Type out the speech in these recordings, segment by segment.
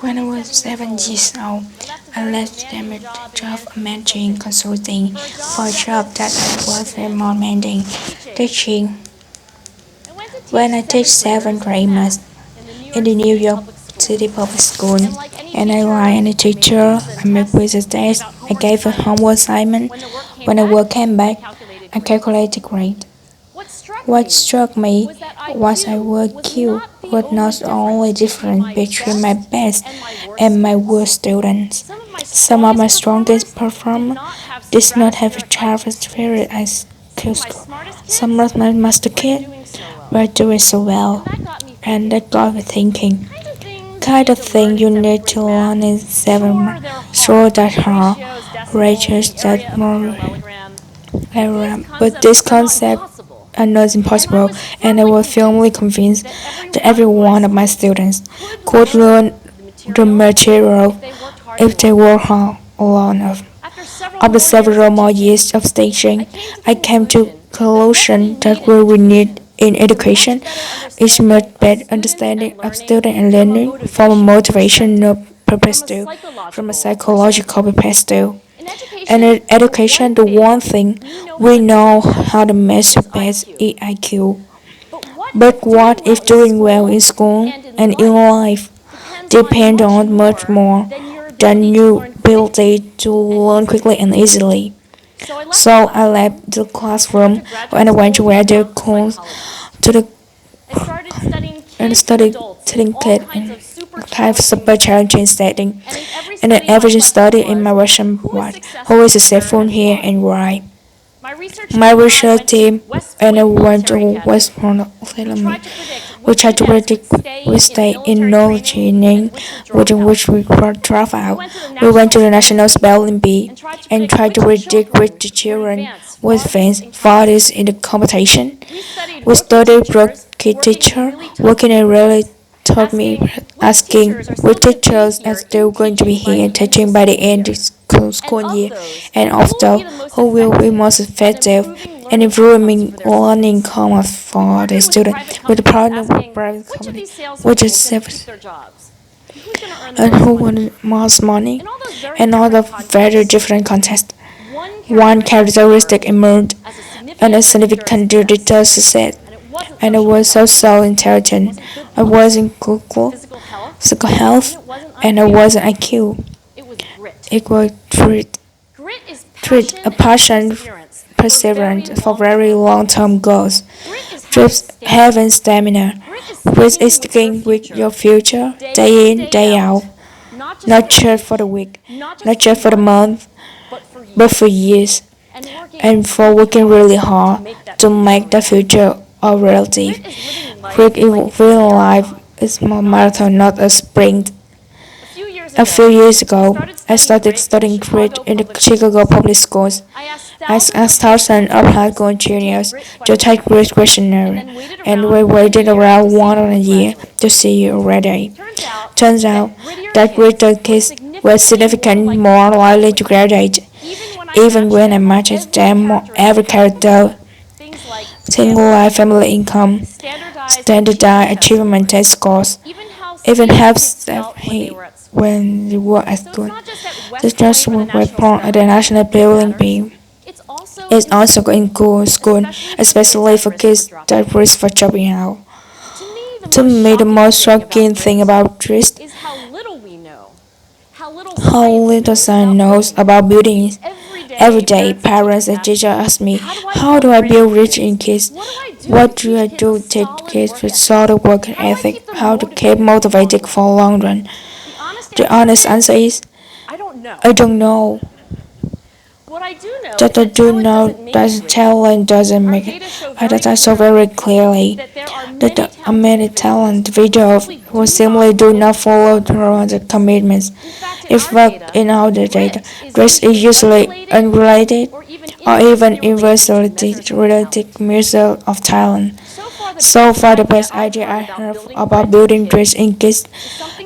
When I was 7 years old, I left the job of managing consulting for a job that I was very more demanding, teaching. When I teach 7th grade math in the New York City public school, and I lie any teacher, I make quizzes test, I gave a homework assignment. When the work came back, I calculated grade. What struck me was I would kill was not only different between my best and my worst students. Some of my strongest performers did not have a childhood spirit as school. Some of my master kids were doing so well, and that got me thinking. Kind of thing you need to learn in 7 sure that hard, ratios that more era, but this concept are not impossible, and I was firmly convinced that every one of my students could learn the material if they worked hard long enough. After several more years of teaching, I came to conclusion that what we need in education is much better understanding of student and learning from a motivational perspective, from a psychological perspective. And in education, the one thing we know how to measure best is IQ. But what if doing well in school and in life depend on much more than your ability to learn quickly and easily? So I left the classroom and I went to graduate school to the and studied ticket and have super challenging setting. And an average study in my Russian part, who is successful here and why. My research team and I went to Westbourne Academy. We tried to predict we stay in knowledge training within which we could drop out. We went to the National Spelling Bee and tried to predict which the children would advance farthest in the competition. We studied broadcast teacher working and really taught me asking which teachers are still going to be here teaching by the end of the school year, and also who will be most effective and improving learning outcomes for the student with the partner with private company, which is safe and who wanted most money, and all the very different contests. One characteristic emerged, and a significant digital success, and I was so intelligent. I was in Google, physical health, and I was an IQ. It was treat a passion, perseverance for very long-term goals. Trips having stamina, which is sticking with your future day in, day out, not just for the week, not just for the month, but for years, and for working really hard to make the future a reality. Quick in real life is a marathon, not a sprint. A few years ago, I started studying grit in the Chicago public schools. I asked thousands of high school juniors to take grit questionnaire, and we waited around 1 year to see you already. Turns out that greater kids were significantly more likely to graduate, even when I matched them every character, single life family income, standardized achievement test scores, even helps when you work at school. The just report at the National Building Beam is also in school, especially for kids that risk for dropping out. To me, the most shocking thing about this how little science knows about buildings. Every day, parents and teachers ask me, how do I build rich in kids? What do I do to take kids with solid work ethic? How to keep motivated for long run? The honest answer is, I don't know. That I do know that talent doesn't make it. That I saw very clearly that the many talent video who simply do not follow through the commitments. If fact in all the data, this is usually unrelated or even inversely related measure of talent. So far, the best idea I have about building dreams in kids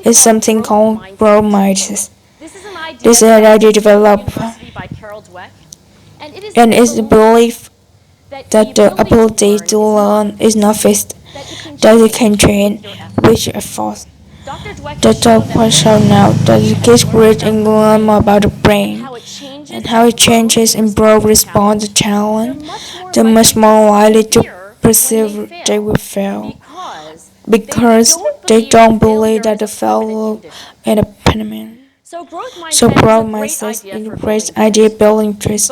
is something called growth mindset. This is an idea developed and is the belief that the ability to learn is not fixed, that it can train, which effort. The doctor showed now that the kids read and learn more about the brain and how it changes and improve response to challenge. They're much more likely to perceive they will fail because they don't believe that the failure is a punishment. So growth mindset is a great idea building trust,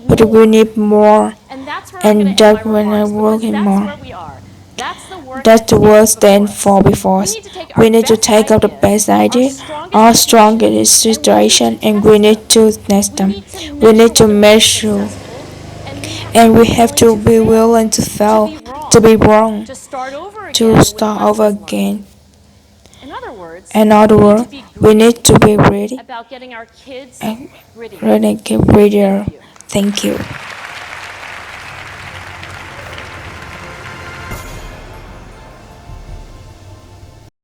but we need more, and that when I'm working more. That's the word stand for before us. We need to take up the best idea, our strongest situation, and we need to test them. We need to measure, and we have to be willing to fail, to be wrong, to start over again. In other words, we need to be ready and ready get readier. Thank you.